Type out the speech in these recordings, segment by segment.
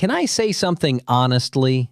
can I say something honestly?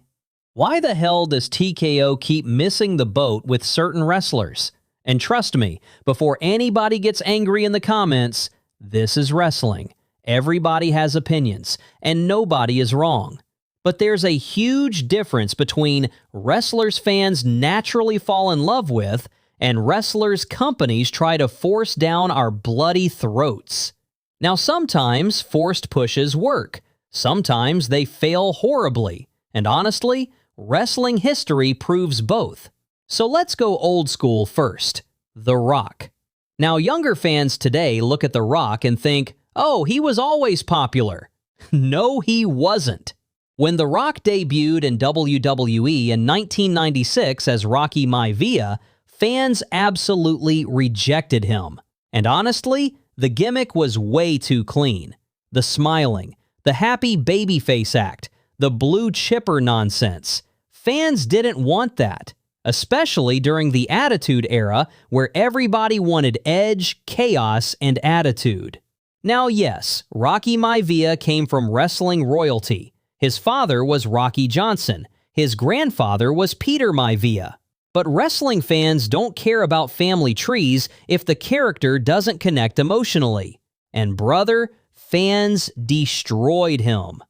Why the hell does TKO keep missing the boat with certain wrestlers? And trust me, before anybody gets angry in the comments, this is wrestling. Everybody has opinions, and nobody is wrong. But there's a huge difference between wrestlers fans naturally fall in love with and wrestlers companies try to force down our bloody throats. Now, sometimes forced pushes work. Sometimes they fail horribly. And honestly, wrestling history proves both. So let's go old school first. The Rock. Now, younger fans today look at The Rock and think, oh, he was always popular. No, he wasn't. When The Rock debuted in WWE in 1996 as Rocky Maivia, fans absolutely rejected him. And honestly, the gimmick was way too clean. The smiling, the happy babyface act, the blue chipper nonsense. Fans didn't want that, especially during the Attitude Era where everybody wanted edge, chaos, and attitude. Now yes, Rocky Maivia came from wrestling royalty. His father was Rocky Johnson. His grandfather was Peter Maivia. But wrestling fans don't care about family trees if the character doesn't connect emotionally. And brother, fans destroyed him.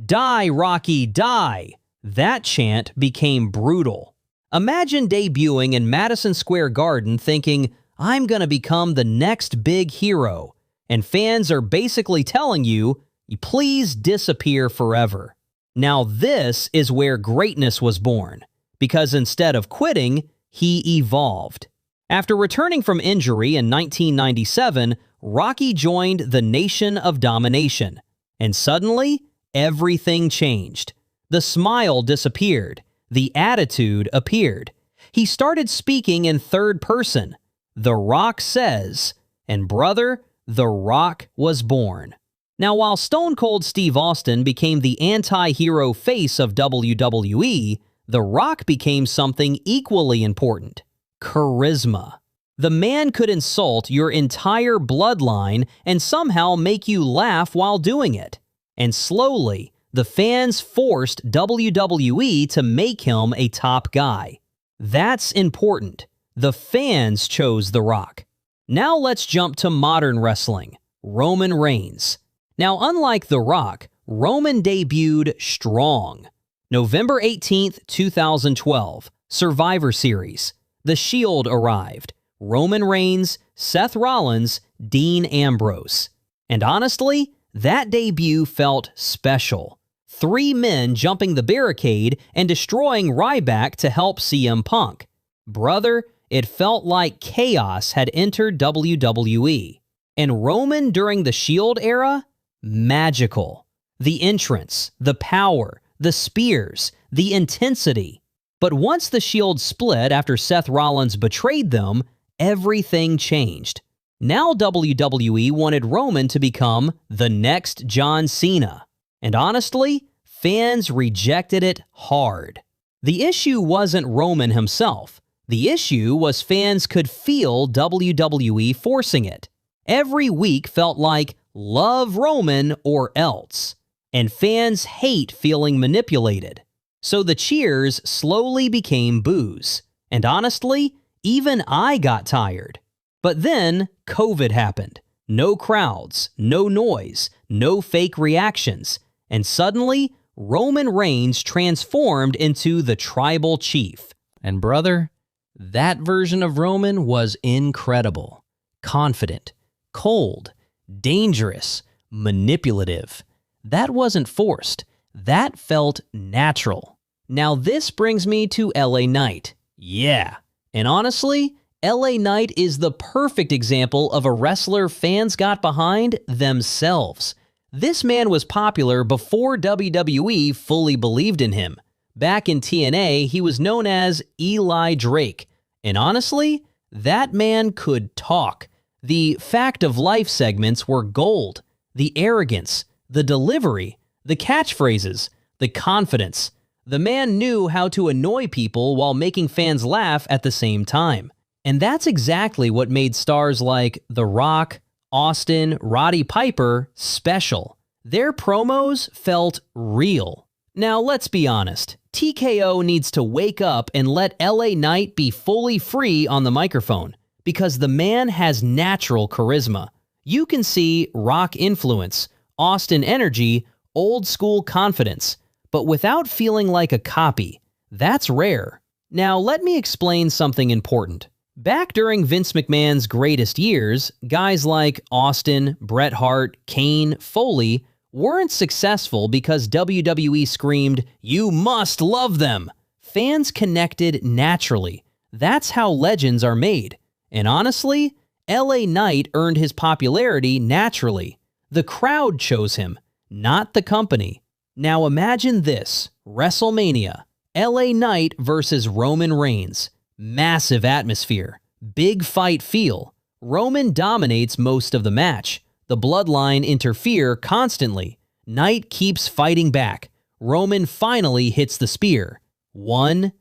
Die, Rocky, die! That chant became brutal. Imagine debuting in Madison Square Garden thinking, I'm gonna become the next big hero. And fans are basically telling you, please disappear forever. Now this is where greatness was born, because instead of quitting, he evolved. After returning from injury in 1997, Rocky joined the Nation of Domination. And suddenly, everything changed. The smile disappeared. The attitude appeared. He started speaking in third person. The Rock says, and brother, The Rock was born. Now, while Stone Cold Steve Austin became the anti-hero face of WWE, The Rock became something equally important: charisma. The man could insult your entire bloodline and somehow make you laugh while doing it. And slowly, the fans forced WWE to make him a top guy. That's important. The fans chose The Rock. Now let's jump to modern wrestling. Roman Reigns. Now, unlike The Rock, Roman debuted strong. November 18th, 2012, Survivor Series. The Shield arrived. Roman Reigns, Seth Rollins, Dean Ambrose. And honestly, that debut felt special. 3 men jumping the barricade and destroying Ryback to help CM Punk. Brother, it felt like chaos had entered WWE. And Roman during the Shield era? Magical. The entrance, the power, the spears, the intensity. But once the Shield split after Seth Rollins betrayed them, everything changed. Now WWE wanted Roman to become the next John Cena. And honestly, fans rejected it hard. The issue wasn't Roman himself. The issue was fans could feel WWE forcing it. Every week felt like love Roman or else. And fans hate feeling manipulated. So the cheers slowly became boos. And honestly, even I got tired. But then COVID happened. No crowds, no noise, no fake reactions. And suddenly, Roman Reigns transformed into the tribal chief. And brother, that version of Roman was incredible. Confident, cold, dangerous, manipulative. That wasn't forced. That felt natural. Now this brings me to LA Knight. Yeah. And honestly, LA Knight is the perfect example of a wrestler fans got behind themselves. This man was popular before WWE fully believed in him. Back in TNA, he was known as Eli Drake. And honestly, that man could talk. The fact of life segments were gold. The arrogance, the delivery, the catchphrases, the confidence. The man knew how to annoy people while making fans laugh at the same time. And that's exactly what made stars like The Rock, Austin, Roddy Piper special. Their promos felt real. Now, let's be honest. TKO needs to wake up and let LA Knight be fully free on the microphone because the man has natural charisma. You can see Rock influence, Austin energy, old school confidence, but without feeling like a copy. That's rare. Now, let me explain something important. Back during Vince McMahon's greatest years, guys like Austin, Bret Hart, Kane, Foley weren't successful because WWE screamed, "You must love them!" Fans connected naturally. That's how legends are made. And honestly, LA Knight earned his popularity naturally. The crowd chose him, not the company. Now imagine this, WrestleMania, LA Knight versus Roman Reigns. Massive atmosphere, big fight feel. Roman dominates most of the match. The bloodline interfere constantly. Knight keeps fighting back. Roman finally hits the spear. 1,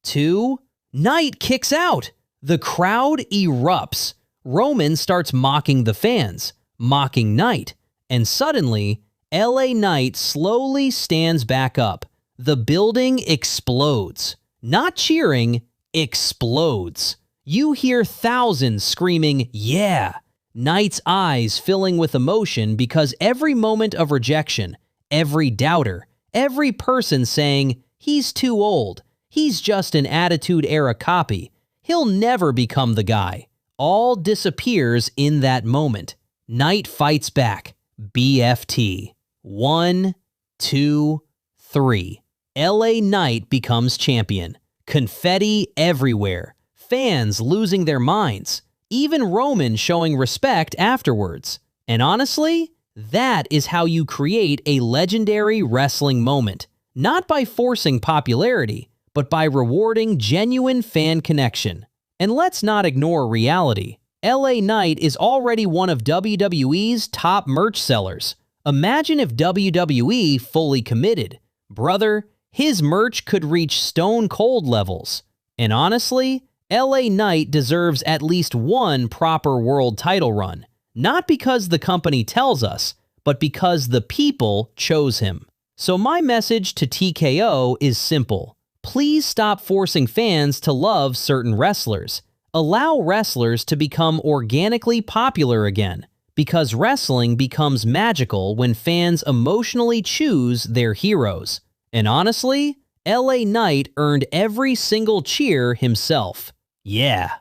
2, Knight kicks out. The crowd erupts. Roman starts mocking the fans, mocking Knight, and suddenly, LA Knight slowly stands back up. The building explodes. Not cheering, explodes. You hear thousands screaming, "Yeah!" Knight's eyes filling with emotion because every moment of rejection, every doubter, every person saying, "He's too old, he's just an Attitude Era copy, he'll never become the guy," all disappears in that moment. Knight fights back. BFT. 1, 2, 3. LA Knight becomes champion. Confetti everywhere. Fans losing their minds. Even Roman showing respect afterwards. And honestly, that is how you create a legendary wrestling moment. Not by forcing popularity, but by rewarding genuine fan connection. And let's not ignore reality. LA Knight is already one of WWE's top merch sellers. Imagine if WWE fully committed. Brother, his merch could reach Stone Cold levels. And honestly, LA Knight deserves at least one proper world title run. Not because the company tells us, but because the people chose him. So my message to TKO is simple. Please stop forcing fans to love certain wrestlers. Allow wrestlers to become organically popular again, because wrestling becomes magical when fans emotionally choose their heroes. And honestly, LA Knight earned every single cheer himself. Yeah.